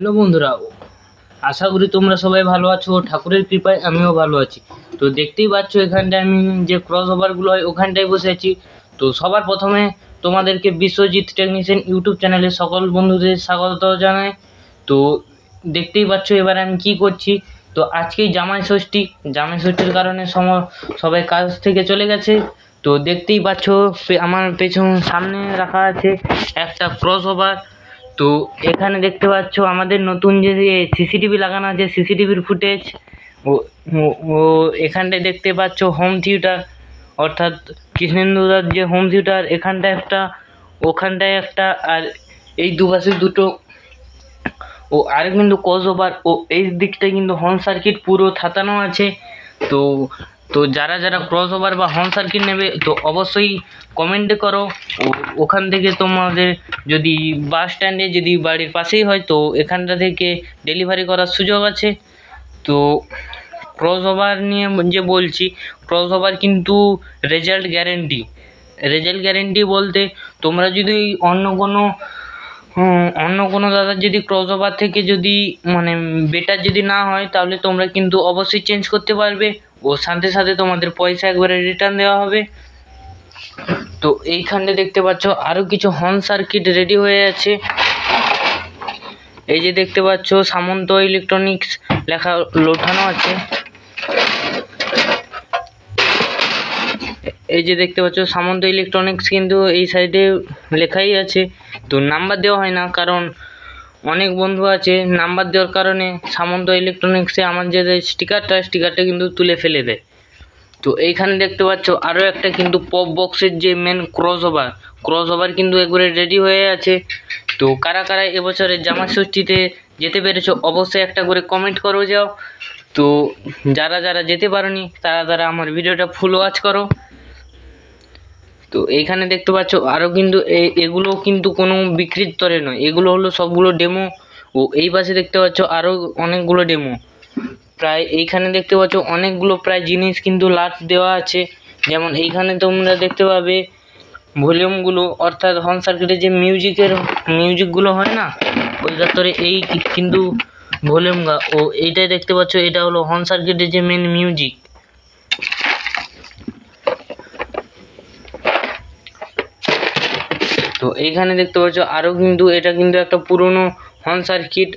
Hello বন্ধুরা, আশা করি তোমরা সবাই ভালো আছো। ঠাকুরের কৃপায় আমিও ভালো আছি। তো দেখতেই পাচ্ছ এখানটায় আমি যে ক্রস ওভারগুলো হয় ওখানটায় বসে আছি। তো সবার প্রথমে তোমাদেরকে বিশ্বজিৎ টেকনিশিয়ান ইউটিউব চ্যানেলে সকল বন্ধুদের স্বাগত জানাই। তো দেখতেই পাচ্ছ এবার আমি কি করছি। তো আজকেই জামাই ষষ্ঠীর কারণে সবাই কাজ থেকে চলে গেছে। তো দেখতেই পাচ্ছ আমার সামনে রাখা আছে একটা ক্রস ওভার। তো এখানে দেখতে পাচ্ছ আমাদের নতুন যে সিসিটিভি লাগানো আছে, সিসিটিভির ফুটেজ। ও ও- ও এখানটায় দেখতে পাচ্ছ হোম থিয়েটার, অর্থাৎ কৃষ্ণেন্দুদার যে হোম থিয়েটার, এখানটায় একটা, ওখানটায় একটা, আর এই দুপাশে দুটো। ও আর কিন্তু ক্রস ওভার ও এই দিকটায় কিন্তু হর্ন সার্কিট পুরো থাতানো আছে। তো তো যারা যারা ক্রস ওভার বা হর্ন সার্কিট নেবে তো অবশ্যই কমেন্টে করো। ওখান থেকে তোমাদের যদি বাস স্ট্যান্ডে যদি বাড়ির পাশেই হয় তো এখানটা থেকে ডেলিভারি করার সুযোগ আছে। তো ক্রস ওভার নিয়ে যে বলছি, ক্রস ওভার কিন্তু রেজাল্ট গ্যারেন্টি বলতে তোমরা যদি অন্য কোনো দাদার যদি ক্রস ওভার থেকে যদি মানে বেটার যদি না হয় তাহলে তোমরা কিন্তু অবশ্যই চেঞ্জ করতে পারবে ও সাথে সাথে তোমাদের পয়সা একবারে রিটার্ন দেওয়া হবে। তো এইখানে দেখতে পাচ্ছ আরও কিছু হর্ন সার্কিট রেডি হয়ে আছে। এই যে দেখতে পাচ্ছ সামন্ত ইলেকট্রনিক্স লেখা লোঠানো আছে। এই যে দেখতে পাচ্ছ সামন্ত ইলেকট্রনিক্স কিন্তু এই সাইডে লেখাই আছে। তো নাম্বার দেওয়া হয় না, কারণ অনেক বন্ধু আছে নাম্বার দেওয়ার কারণে সামন্ত ইলেকট্রনিক্সে আমার যে স্টিকারটা কিন্তু তুলে ফেলে দেয়। তো এইখানে দেখতে পাচ্ছ আরও একটা কিন্তু পপ বক্সের যে মেন ক্রস ওভার কিন্তু একবারে রেডি হয়ে আছে। তো কারা কারা এবছরের জামাই ষষ্ঠীতে যেতে পেরেছো অবশ্যই একটা করে কমেন্ট করো যাও। তো যারা যারা যেতে পারোনি তারা আমার ভিডিওটা ফুল ওয়াচ করো। তো এইখানে দেখতে পাচ্ছ আরও কিন্তু এগুলো কিন্তু কোনো বিক্রির তরে নয়, এগুলো হলো সবগুলো ডেমো। ও এই পাশে দেখতে পাচ্ছ আরও অনেকগুলো ডেমো। প্রায় এইখানে দেখতে পাচ্ছ অনেকগুলো প্রায় জিনিস কিন্তু লাট দেওয়া আছে। যেমন এইখানে তোমরা দেখতে পাবে ভলিউমগুলো, অর্থাৎ হর্ন সার্কিটের যে মিউজিকগুলো হয় না, ওই ভেতরে এই কিন্তু ভলিউম ও এইটাই দেখতে পাচ্ছ, এটা হলো হর্ন সার্কিটের যে মেন মিউজিক। তো এইখানে দেখতে পাচ্ছ আরও কিন্তু এটা কিন্তু একটা পুরনো হর্ন সার্কিট।